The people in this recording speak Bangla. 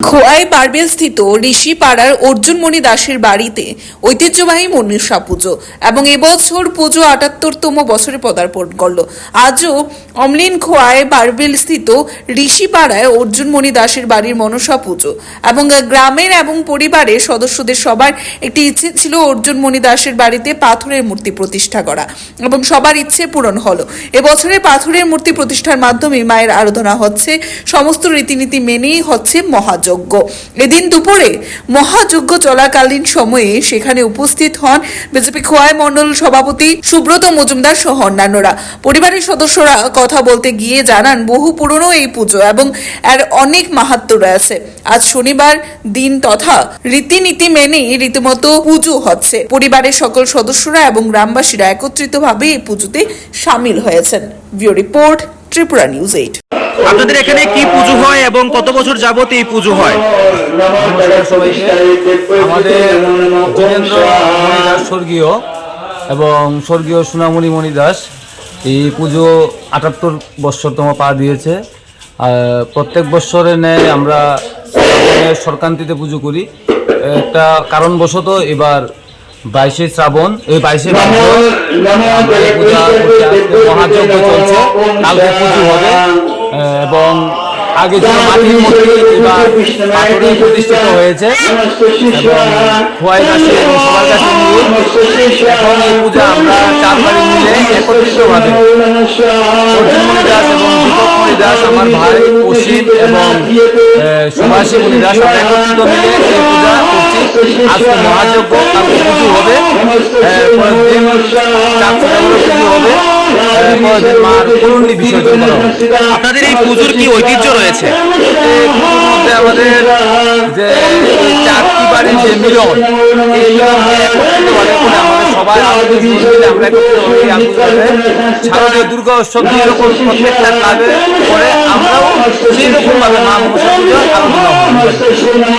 খোয়াই বারবেল স্থিত ঋষিপাড়ার অর্জুনমণি দাসের বাড়িতে ঐতিহ্যবাহী মনসা পুজো এবং এবছর পুজো ৭৮তম বছরে পদার্পণ করলো। আজও অমলিন খোয়াই বারবেল স্থিত ঋষিপাড়ায় অর্জুনমণি দাসের বাড়ির মনসা পুজো এবং গ্রামের এবং পরিবারের সদস্যদের সবার একটি ইচ্ছে ছিল অর্জুনমণি দাসের বাড়িতে পাথরের মূর্তি প্রতিষ্ঠা করা এবং সবার ইচ্ছে পূরণ হলো। এবছরে পাথরের মূর্তি প্রতিষ্ঠার মাধ্যমে মায়ের আরাধনা হচ্ছে, সমস্ত রীতিনীতি মেনেই হচ্ছে মহাযজ্ঞ। এদিন দুপুরে মহাযজ্ঞ চলাকালীন সময়ে সেখানে উপস্থিত হন বিজেপি খোয়াই মণ্ডল সভাপতি সুব্রত মজুমদার সহ অন্যান্যরা। পরিবারের সদস্যরা কথা বলতে গিয়ে জানান, বহু পুরনো এই পুজো এবং এর অনেক মাহাত্ম্য রয়েছে। আজ শনিবার দিন তথা রীতিনীতি মেনে রীতিমতো পুজো হচ্ছে। পরিবারের সকল সদস্যরা এবং গ্রামবাসীরা একত্রিতভাবে এই পুজোতে সামিল হয়েছেন। Bureau report, Tripura news 8। আপনাদের এখানে কি পুজো হয় এবং কত বছর যাবত এই পুজো হয়? আমাদের জিতেন্দ্র মণি দাস স্বর্গীয় এবং স্বর্গীয় সোনামণি মণি দাস এই পুজো ৭৮ বৎসরতম পা দিয়েছে। প্রত্যেক বৎসরে নেয় আমরা সংক্রান্তিতে পুজো করি। একটা কারণবশত এবার 22শে শ্রাবণ, এই 22শে পূজা মহাযজ্ঞ চলছে, কালকে পুজো হবে এবং আগে যে মাটির মূর্তি এবার পাথরে প্রতিষ্ঠিত হয়েছে এবং খোয়াই দাসে এবং সবার কাছে নিয়ে এখন এই পূজা আমরা 4 বাড়ি মিলে একত্রিতভাবে অর্জুনমণি দাস এবং দীপকমণি দাস, আমার ভাই অসীম এবং সুভাষী মণি দাস, আমরা একত্রিত মিলে এই পূজা করছি। আজকে মহাযজ্ঞ, কালকে পুজো হবে, পরের দিন পুজো হবে, পরের দিন মার করুণী বিসর্জন করা হবে। আপনাদের এই পুজোর কি ঐতিহ্য রয়েছে? এই পুজোর মধ্যে আমাদের যে 4টি বাড়ির যে মিলন, এই মিলনকে একত্রিতভাবে করে আমাদের সবাই আমরা একত্রিতভাবে শারদীয় দুর্গা উৎসব যেরকম প্রত্যেকটা ক্লাবে করে আমরাও সেই রকমভাবে মা মনসা পুজো আলোচনা